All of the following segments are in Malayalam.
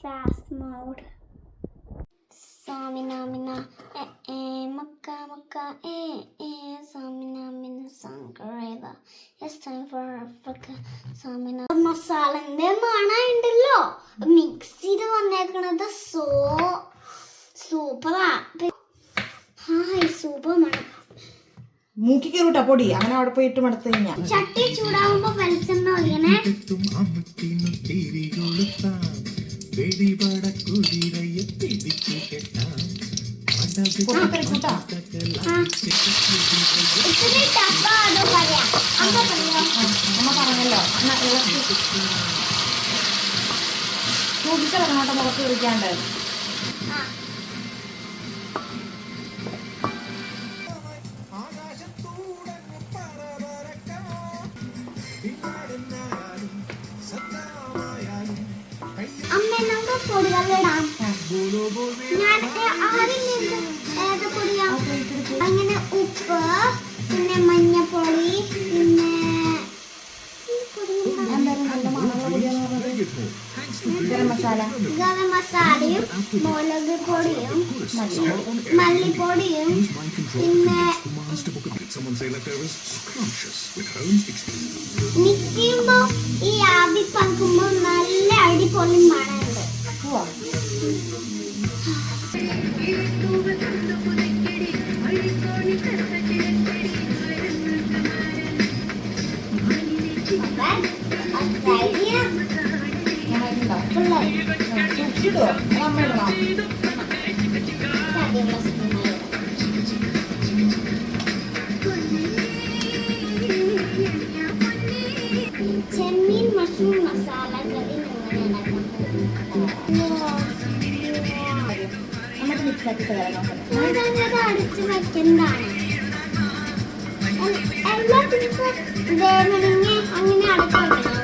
fast mode. Samina mina makka makka samina mina sankareva. It's time for Africa. Samina മസാലന്റെ മണം ഉണ്ടല്ലോ മിക്സ് ചെയ്ത് വന്നേക്കണത് സൂപ്പറാ. ഹായ് സൂപ്പർ മണം. മൂക്കി കയറൂട്ടാ പൊടി അങ്ങനെ അവിടെ പോയിട്ട് മടുത്ത് കഴിഞ്ഞാ ചട്ടി ചൂടാവുമ്പോ വെളിച്ചെണ്ണ ഒഴിക്കണേ. അമ്മ പറഞ്ഞല്ലോ നോക്കിക്കളങ്ങോട്ടെ മുഖത്ത് കുറിക്കാണ്ട്. അമ്മ നമുക്ക് പൊടികളിടാം. ഞാൻ ആദ്യം ഏത് പൊടിയാ? അങ്ങനെ ഉപ്പ്, പിന്നെ മഞ്ഞപ്പൊടി, പിന്നെ ഗരം മസാലയും മുളക് പൊടിയും മല്ലിപ്പൊടിയും പിന്നെ മിക്സ് ചെയ്യുമ്പോ ഈ ആവി പകുമ്പോ നല്ല അടിപൊളി മണമുണ്ട്. ചെമ്മീൻ മഷ്റൂം മസാല കറി അടിച്ചു വെക്കുന്നതാണ്. എല്ലാ ദിവസവും വേണമെങ്കിൽ അങ്ങനെ അടച്ചു വെക്കണം.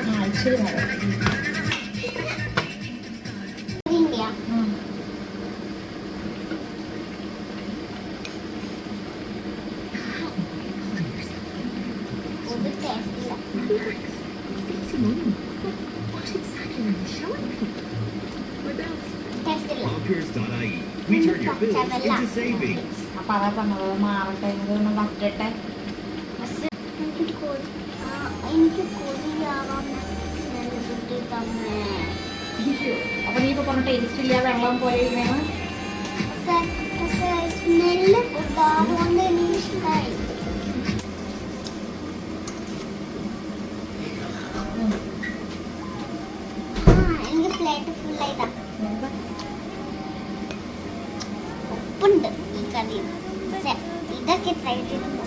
അപ്പൊ അതാ പറഞ്ഞത് മാറട്ടെ ഇതൊന്ന് വറ്റട്ടെ. എനിക്ക് കൊതിയാവാൻ തന്നെ. അപ്പൊ നീ ഇപ്പൊ പറഞ്ഞ ടേസ്റ്റ് ഇല്ല വെള്ളം പോലെ സ്മെല്ല് അതുകൊണ്ട് എനിക്ക് ഇഷ്ടമായി. എനിക്ക് പ്ലേറ്റ് ഫുള്ളായിട്ടാ. ഉപ്പുണ്ട് ഈ കറിയിൽ. ഇതൊക്കെ ട്രൈ ചെയ്തിട്ടുണ്ടോ?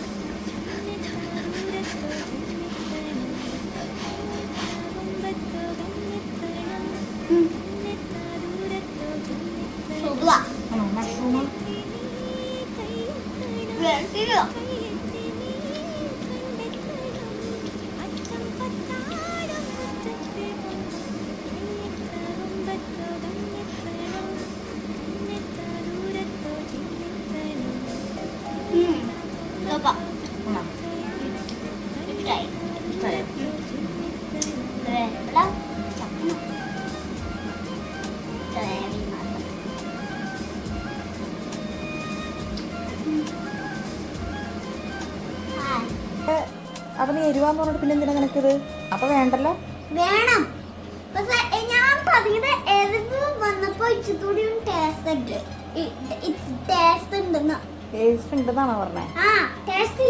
അപ്പൊ നീ എരിവാന്ന് പറഞ്ഞിട്ട് പിന്നെ എന്തിനാ നിനക്കിത്? അപ്പൊ വേണ്ടല്ലോ. വേണം. പക്ഷെ ഞാൻ പറഞ്ഞത് എരിവ് വന്നപ്പോ ഇച്ചിരി ടേസ്റ്റ് ഉണ്ട്. ടേസ്റ്റ് ഉണ്ടെന്നാണോ പറഞ്ഞേ? ടേസ്റ്റ്